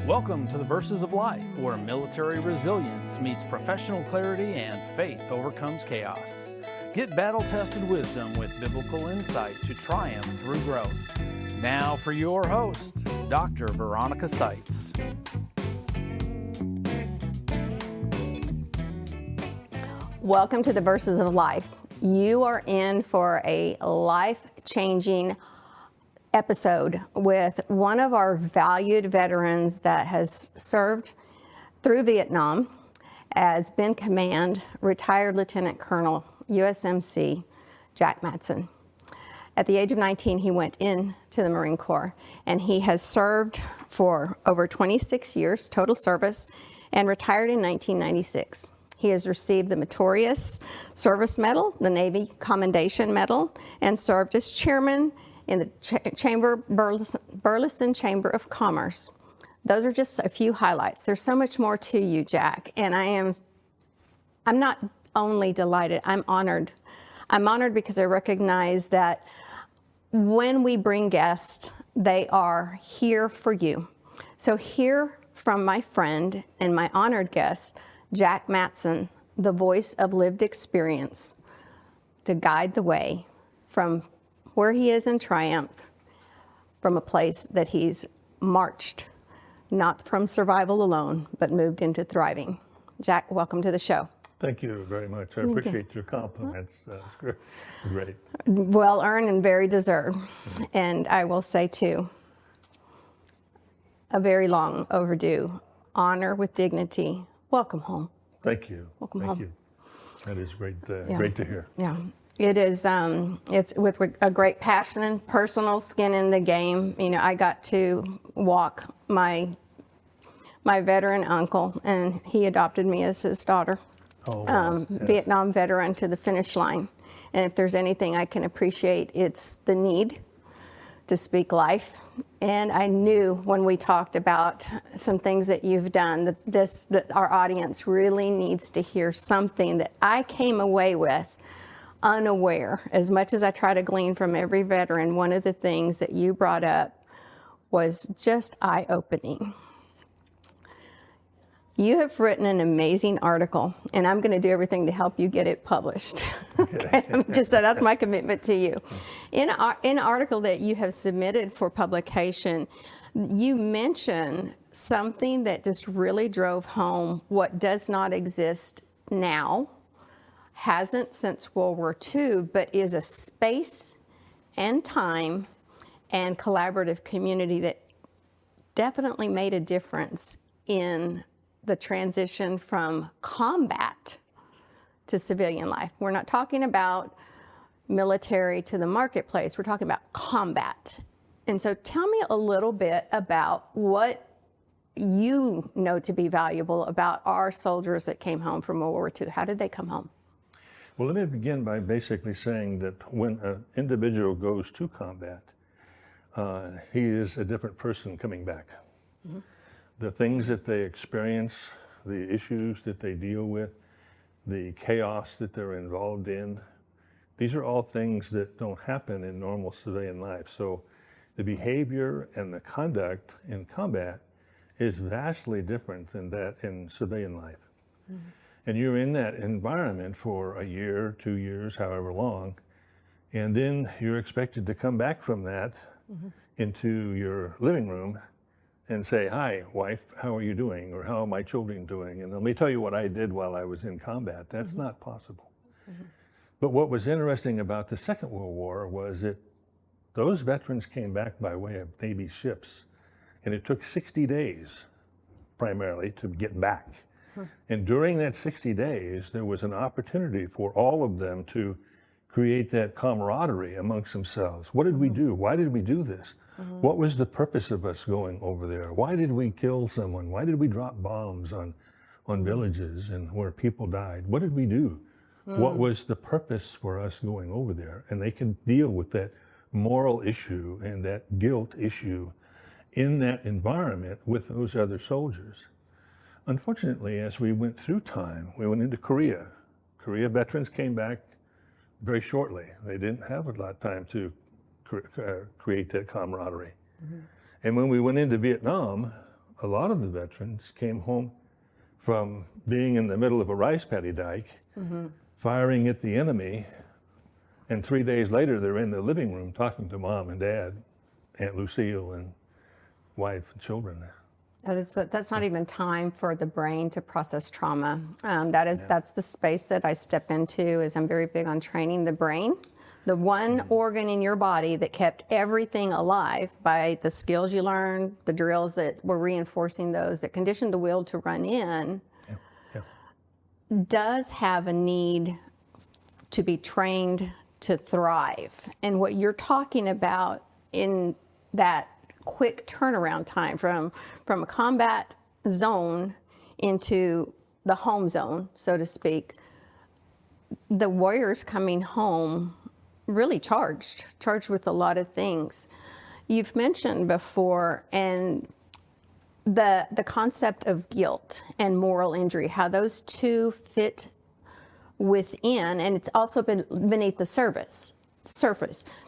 Welcome to the Verses of Life, where military resilience meets professional clarity and faith overcomes chaos. Get battle-tested wisdom with biblical insight to triumph through growth. Now for your host, Dr. Veronica Sites. Welcome to the Verses of Life. You are in for a life-changing episode with one of our valued veterans that has served through Vietnam as Ben Command, retired Lieutenant Colonel, USMC, Jack Matson. At the age of 19, he went into the Marine Corps, and he has served for over 26 years total service and retired in 1996. He has received the Meritorious Service Medal, the Navy Commendation Medal, and served as chairman in the Burleson Chamber of Commerce. Those are just a few highlights. There's so much more to you, Jack, and I'm not only delighted, I'm honored. I'm honored because I recognize that when we bring guests, they are here for you. So hear from my friend and my honored guest, Jack Matson, the voice of lived experience, to guide the way from where he is in triumph, from a place that he's marched, not from survival alone, but moved into thriving. Jack, welcome to the show. Thank you very much. I appreciate your compliments. That's great. Well earned and very deserved. And I will say too, a very long overdue honor with dignity. Welcome home. Thank you. Welcome Thank home. you. That is great. Great to hear. Yeah. It is, it's with a great passion and personal skin in the game. You know, I got to walk my veteran uncle, and he adopted me as his daughter. Oh, wow. Vietnam veteran to the finish line. And if there's anything I can appreciate, it's the need to speak life. And I knew when we talked about some things that you've done, that our audience really needs to hear something that I came away with unaware. As much as I try to glean from every veteran, one of the things that you brought up was just eye-opening. You have written an amazing article, and I'm going to do everything to help you get it published. Okay? That's my commitment to you. In an article that you have submitted for publication, you mention something that just really drove home what does not exist now, hasn't since World War II, but is a space and time and collaborative community that definitely made a difference in the transition from combat to civilian life. We're not talking about military to the marketplace, we're talking about combat. And so tell me a little bit about what you know to be valuable about our soldiers that came home from World War II. How did they come home? Well, let me begin by basically saying that when an individual goes to combat, he is a different person coming back. Mm-hmm. The things that they experience, the issues that they deal with, the chaos that they're involved in, these are all things that don't happen in normal civilian life. So the behavior and the conduct in combat is vastly different than that in civilian life. Mm-hmm. And you're in that environment for a year, 2 years, however long, and then you're expected to come back from that into your living room and say, "Hi, wife, how are you doing?" Or "How are my children doing?" And let me tell you what I did while I was in combat. That's not possible. But what was interesting about the Second World War was that those veterans came back by way of Navy ships, and it took 60 days primarily to get back. And during that 60 days, there was an opportunity for all of them to create that camaraderie amongst themselves. What did we do? Why did we do this? What was the purpose of us going over there? Why did we kill someone? Why did we drop bombs on villages and where people died? What did we do? What was the purpose for us going over there? And they can deal with that moral issue and that guilt issue in that environment with those other soldiers. Unfortunately, as we went through time, we went into Korea. Korea veterans came back very shortly. They didn't have a lot of time to create that camaraderie. And when we went into Vietnam, a lot of the veterans came home from being in the middle of a rice paddy dike, firing at the enemy, and 3 days later they're in the living room talking to mom and dad, Aunt Lucille and wife and children. That's not even time for the brain to process trauma. That's the space that I step into. Is I'm very big on training the brain, the one organ in your body that kept everything alive by the skills you learned, the drills that were reinforcing those, that conditioned the will to run in, does have a need to be trained to thrive. And what you're talking about in that quick turnaround time from a combat zone into the home zone, so to speak, the warriors coming home really charged with a lot of things. You've mentioned before, and the concept of guilt and moral injury, how those two fit within, and it's also been beneath the surface.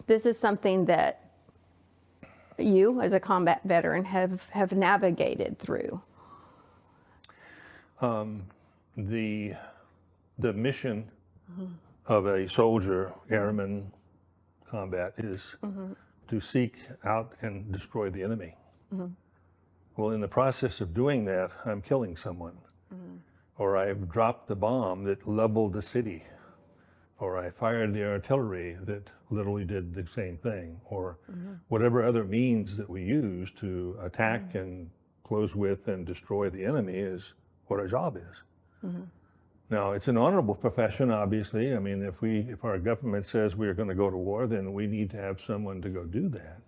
This is something that you, as a combat veteran, have navigated through. The mission of a soldier, airman combat, is to seek out and destroy the enemy. Well, in the process of doing that, I'm killing someone, or I've dropped the bomb that leveled the city, or I fired the artillery that literally did the same thing, or whatever other means that we use to attack and close with and destroy the enemy is what our job is. Now, it's an honorable profession, obviously. I mean, if our government says we are going to go to war, then we need to have someone to go do that,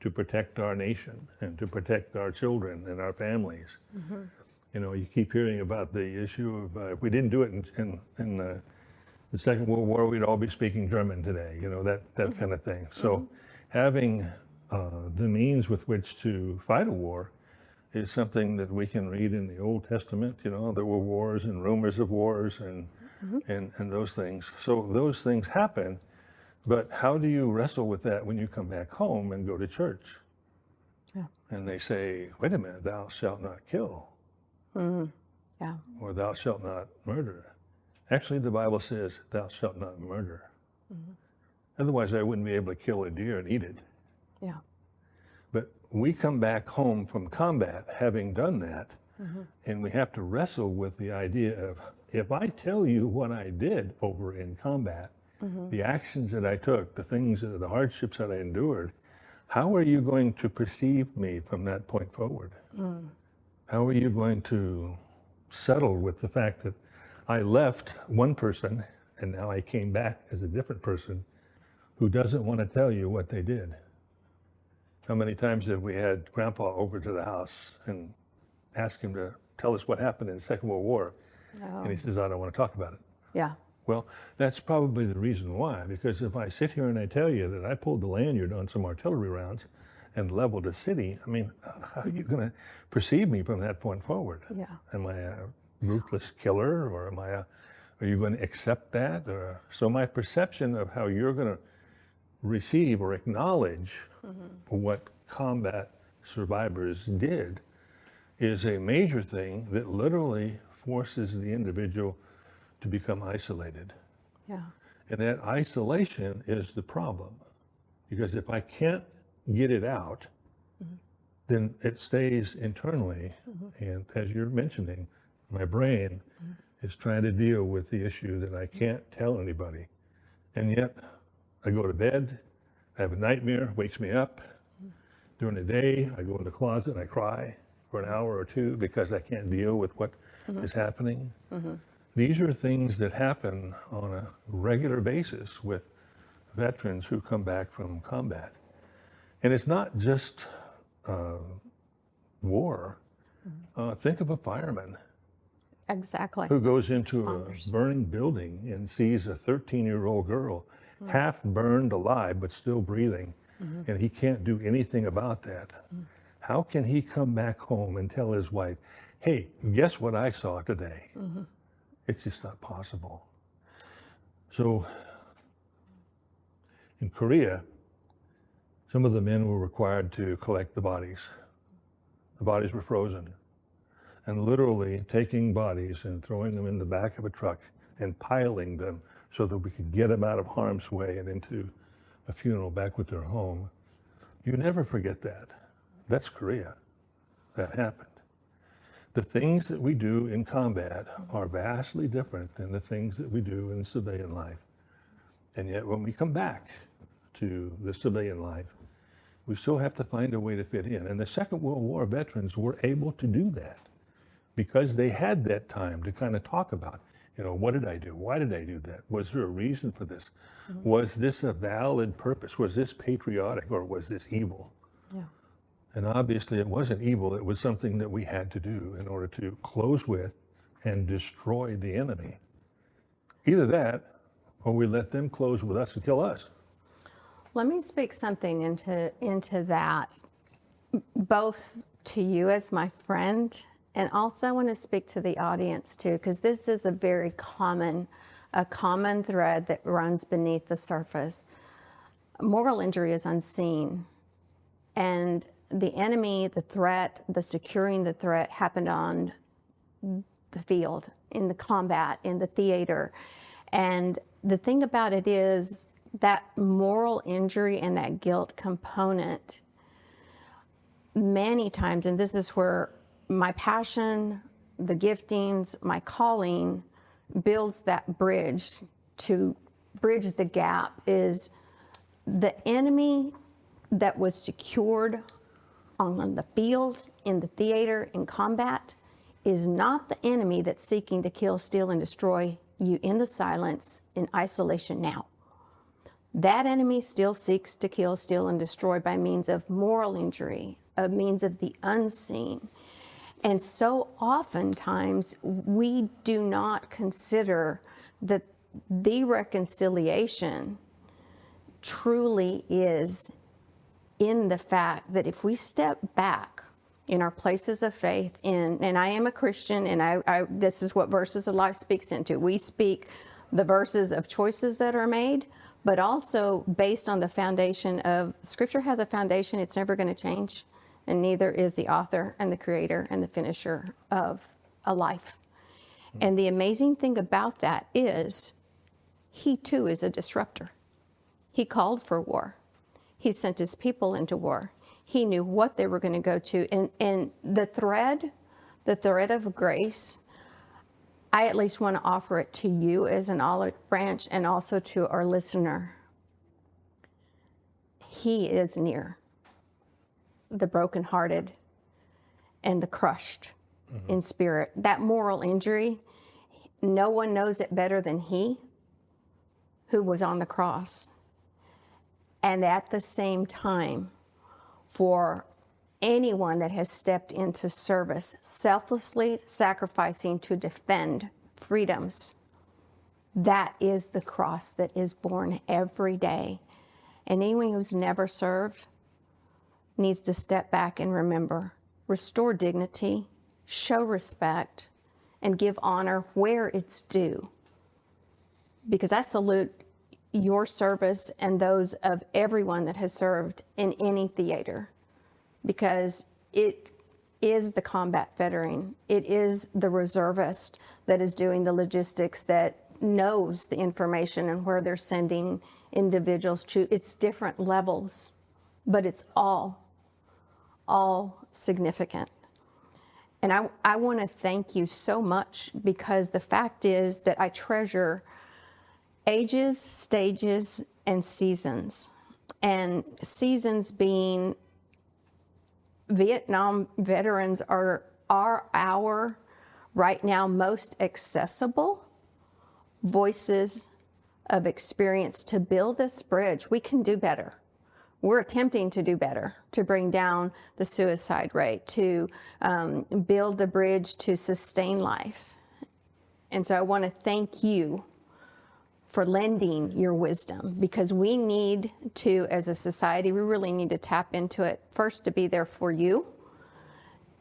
to protect our nation and to protect our children and our families. You know, you keep hearing about the issue of if we didn't do it in the Second World War, we'd all be speaking German today, you know, that kind of thing. So having the means with which to fight a war is something that we can read in the Old Testament. You know, there were wars and rumors of wars and those things. So those things happen, but how do you wrestle with that when you come back home and go to church? And they say, wait a minute, thou shalt not kill. Or thou shalt not murder. Actually, the Bible says, thou shalt not murder. Otherwise, I wouldn't be able to kill a deer and eat it. But we come back home from combat having done that, and we have to wrestle with the idea of, if I tell you what I did over in combat, the actions that I took, the things, the hardships that I endured, how are you going to perceive me from that point forward? How are you going to settle with the fact that I left one person and now I came back as a different person who doesn't want to tell you what they did? How many times have we had Grandpa over to the house and ask him to tell us what happened in the Second World War? And he says, I don't want to talk about it. Well, that's probably the reason why, because if I sit here and I tell you that I pulled the lanyard on some artillery rounds and leveled a city, I mean, how are you going to perceive me from that point forward? Am I a ruthless killer, or are you going to accept that? Or, so my perception of how you're going to receive or acknowledge what combat survivors did is a major thing that literally forces the individual to become isolated. And that isolation is the problem, because if I can't get it out, then it stays internally. And as you're mentioning, my brain is trying to deal with the issue that I can't tell anybody. And yet I go to bed, I have a nightmare, wakes me up. During the day, I go in the closet and I cry for an hour or two because I can't deal with what is happening. These are things that happen on a regular basis with veterans who come back from combat. And it's not just war. Think of a fireman who goes into a burning building and sees a 13-year-old girl half burned alive but still breathing, and he can't do anything about that. How can he come back home and tell his wife, hey, guess what I saw today? It's just not possible. So in Korea, some of the men were required to collect the bodies The bodies were frozen. And literally taking bodies and throwing them in the back of a truck and piling them so that we could get them out of harm's way and into a funeral back with their home. You never forget that. That's Korea. That happened. The things that we do in combat are vastly different than the things that we do in civilian life. And yet when we come back to the civilian life, we still have to find a way to fit in. And the Second World War veterans were able to do that because they had that time to kind of talk about, what did I do? Why did I do that? Was there a reason for this? Mm-hmm. Was this a valid purpose? Was this patriotic or was this evil? Yeah. And obviously it wasn't evil. It was something that we had to do in order to close with and destroy the enemy. Either that, or we let them close with us and kill us. Let me speak something into that, both to you as my friend, and also I want to speak to the audience too, because this is a very common thread that runs beneath the surface. Moral injury is unseen, and the enemy, the threat, the securing the threat happened on the field, in the combat, in the theater. And the thing about it is that moral injury and that guilt component, many times, and this is where my passion, the giftings, my calling builds that bridge to bridge the gap, is the enemy that was secured on the field, in the theater, in combat, is not the enemy that's seeking to kill, steal, and destroy you in the silence, in isolation now. That enemy still seeks to kill, steal, and destroy by means of moral injury, a means of the unseen. And so oftentimes we do not consider that the reconciliation truly is in the fact that if we step back in our places of faith, and I am a Christian, and this is what Verses of Life speaks into. We speak the verses of choices that are made, but also based on the foundation of Scripture has a foundation. It's never going to change, and neither is the author and the creator and the finisher of a life. And the amazing thing about that is he too is a disruptor. He called for war. He sent his people into war. He knew what they were going to go to. And the thread of grace, I at least want to offer it to you as an olive branch and also to our listener. He is near the brokenhearted and the crushed in spirit. That moral injury, no one knows it better than he who was on the cross. And at the same time, for anyone that has stepped into service, selflessly sacrificing to defend freedoms, that is the cross that is borne every day. And anyone who's never served needs to step back and remember, restore dignity, show respect, and give honor where it's due. Because I salute your service and those of everyone that has served in any theater, because it is the combat veteran, it is the reservist that is doing the logistics, that knows the information and where they're sending individuals to. It's different levels, but it's all significant. And I want to thank you so much, because the fact is that I treasure ages, stages, and seasons. And seasons being Vietnam veterans are our right now most accessible voices of experience to build this bridge. We can do better. We're attempting to do better, to bring down the suicide rate, to build the bridge to sustain life. And so I want to thank you for lending your wisdom, because we need to, as a society, we really need to tap into it. First, to be there for you,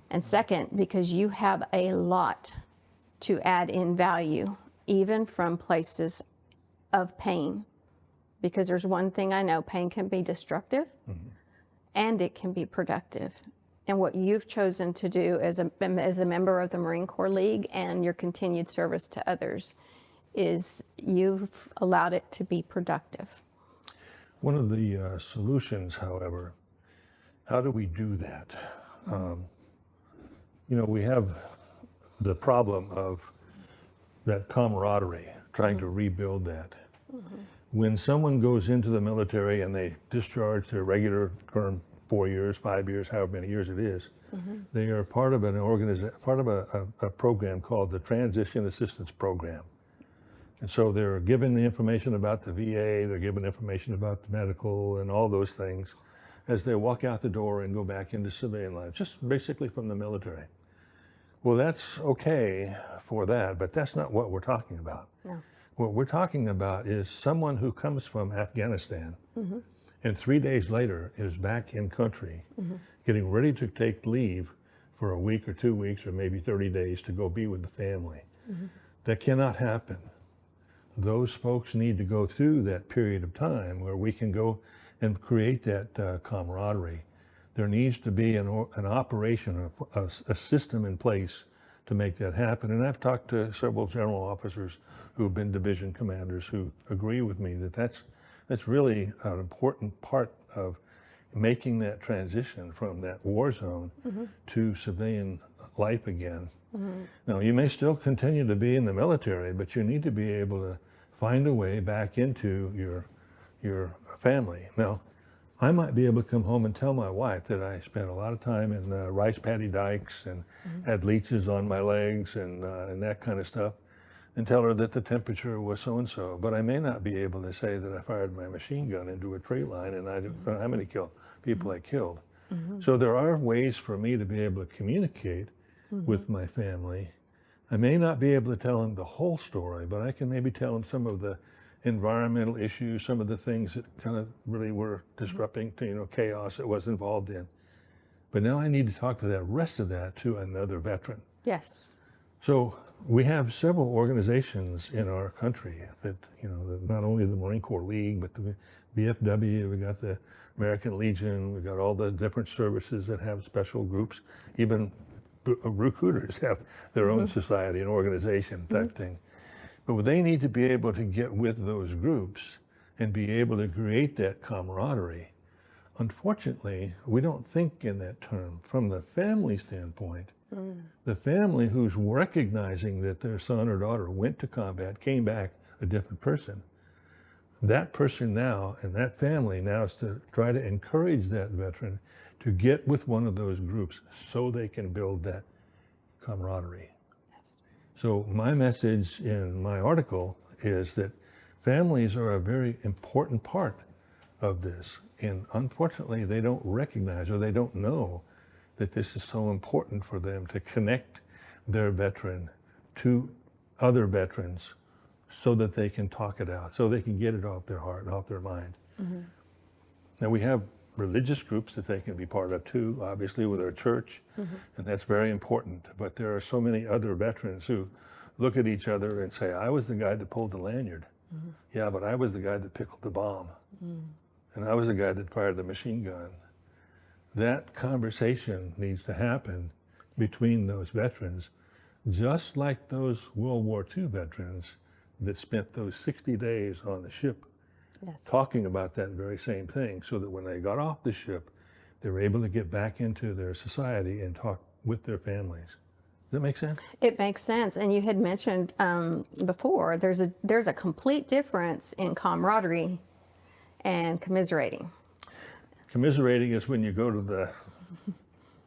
and second, because you have a lot to add in value, even from places of pain. Because there's one thing I know, pain can be destructive and it can be productive. and what you've chosen to do as a member of the Marine Corps League and your continued service to others is you've allowed it to be productive. One of the solutions, however, how do we do that? We have the problem of that camaraderie, trying to rebuild that. When someone goes into the military and they discharge their regular term, 4 years, 5 years, however many years it is, they are part of a program called the Transition Assistance Program. And so they're given the information about the VA, they're given information about the medical and all those things as they walk out the door and go back into civilian life, just basically from the military. Well, that's okay for that, but that's not what we're talking about. No. What we're talking about is someone who comes from Afghanistan and 3 days later is back in country, getting ready to take leave for a week or 2 weeks or maybe 30 days to go be with the family. That cannot happen. Those folks need to go through that period of time where we can go and create that camaraderie. There needs to be an operation, a system in place to make that happen. And I've talked to several general officers who have been division commanders who agree with me that that's really an important part of making that transition from that war zone to civilian life again. Now, you may still continue to be in the military, but you need to be able to find a way back into your family. Now, I might be able to come home and tell my wife that I spent a lot of time in rice paddy dikes and had leeches on my legs and that kind of stuff, and tell her that the temperature was so-and-so. But I may not be able to say that I fired my machine gun into a tree line and I don't know how many people I killed. So there are ways for me to be able to communicate with my family. I may not be able to tell them the whole story, but I can maybe tell them some of the environmental issues, some of the things that kind of really were disrupting to, chaos that was involved in. But now I need to talk to the rest of that to another veteran. Yes. So we have several organizations in our country that, not only the Marine Corps League, but the VFW, we got the American Legion, we got all the different services that have special groups, even recruiters have their own society and organization type thing. But they need to be able to get with those groups and be able to create that camaraderie. Unfortunately, we don't think in that term. From the family standpoint, the family who's recognizing that their son or daughter went to combat, came back a different person, that person now and that family now is to try to encourage that veteran to get with one of those groups so they can build that camaraderie. Yes. So my message in my article is that families are a very important part of this. And unfortunately, they don't recognize or they don't know that this is so important for them to connect their veteran to other veterans so that they can talk it out, so they can get it off their heart and off their mind. Now we have religious groups that they can be part of too, obviously with our church, and that's very important. But there are so many other veterans who look at each other and say, I was the guy that pulled the lanyard. Yeah, but I was the guy that pickled the bomb. And I was the guy that fired the machine gun. That conversation needs to happen between those veterans, just like those World War II veterans that spent those 60 days on the ship talking about that very same thing, so that when they got off the ship, they were able to get back into their society and talk with their families. Does that make sense? It makes sense. And you had mentioned before, there's a complete difference in camaraderie and commiserating. Commiserating is when you go to the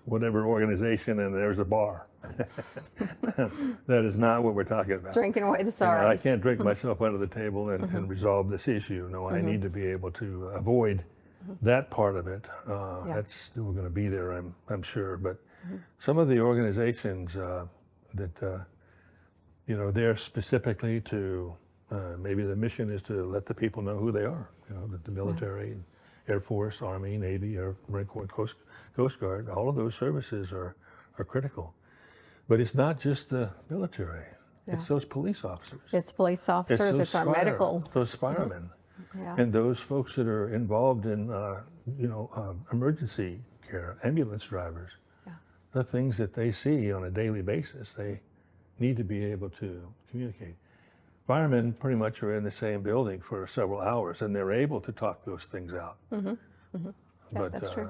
whatever organization and there's a bar. That is not what we're talking about. Drinking away the sorrows. I can't drink myself under the table and resolve this issue. No, I need to be able to avoid that part of it. That's still going to be there, I'm sure. But some of the organizations that, they're specifically to, maybe the mission is to let the people know who they are, that the military, Air Force, Army, Navy, Air Marine Corps, Coast Guard, all of those services are critical. But it's not just the military. It's those police officers. It's police officers, it's our medical. Those firemen. And those folks that are involved in, emergency care, ambulance drivers. the things that they see on a daily basis. They need to be able to communicate. Firemen pretty much are in the same building for several hours, and they're able to talk those things out. Yeah, But that's true.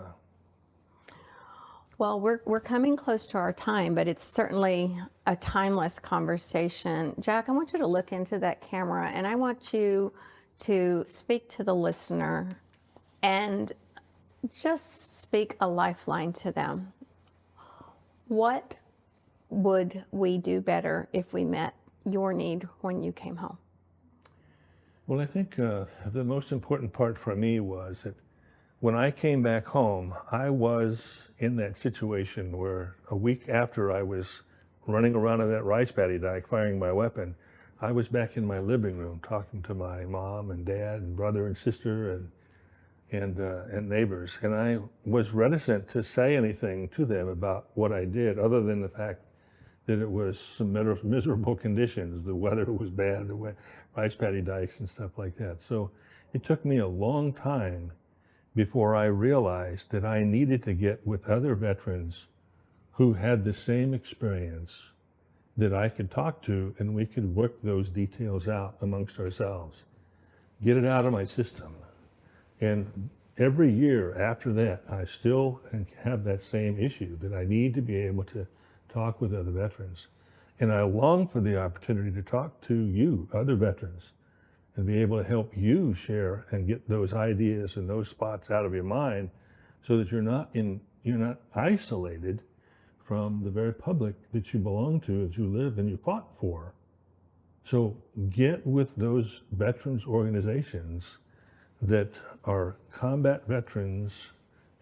Well, we're coming close to our time, but it's certainly a timeless conversation. Jack, I want you to look into that camera, and I want you to speak to the listener and just speak a lifeline to them. What would we do better if we met your need when you came home? Well, I think the most important part for me was that when I came back home, I was in that situation where a week after I was running around in that rice paddy dyke firing my weapon, I was back in my living room talking to my mom and dad and brother and sister and neighbors. And I was reticent to say anything to them about what I did, other than the fact that it was some miserable conditions. The weather was bad, the rice paddy dikes and stuff like that. So it took me a long time before I realized that I needed to get with other veterans who had the same experience that I could talk to, and we could work those details out amongst ourselves, get it out of my system. And every year after that, I still have that same issue, that I need to be able to talk with other veterans. And I long for the opportunity to talk to you, other veterans, and be able to help you share and get those ideas and those spots out of your mind, so that you're not isolated from the very public that you belong to, that you live and you fought for. So get with those veterans organizations that are combat veterans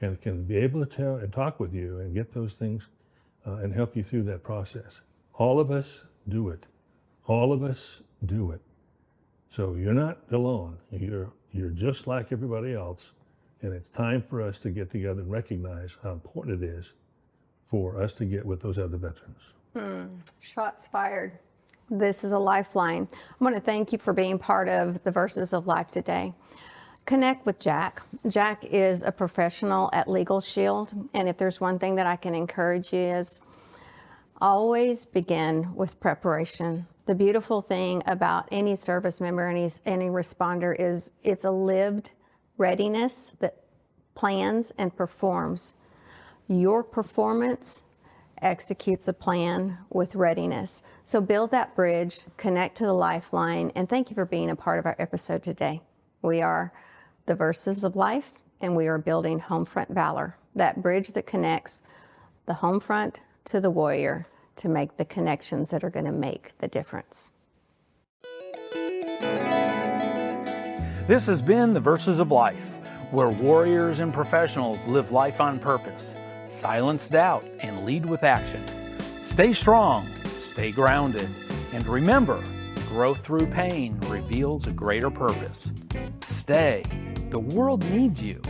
and can be able to tell and talk with you and get those things and help you through that process. All of us do it. All of us do it. So you're not alone. You're just like everybody else, and it's time for us to get together and recognize how important it is for us to get with those other veterans. Shots fired. This is a lifeline. I want to thank you for being part of the Verses of Life today. Connect with Jack. Jack is a professional at Legal Shield, and if there's one thing that I can encourage you is always begin with preparation. The beautiful thing about any service member, any responder, is it's a lived readiness that plans and performs. Your performance executes a plan with readiness. So build that bridge, connect to the lifeline, and thank you for being a part of our episode today. We are the Verses of Life, and we are building Homefront Valor, that bridge that connects the Homefront to the warrior, to make the connections that are going to make the difference. This has been the Verses of Life, where warriors and professionals live life on purpose, silence doubt, and lead with action. Stay strong, stay grounded, and remember, growth through pain reveals a greater purpose. Stay. The world needs you.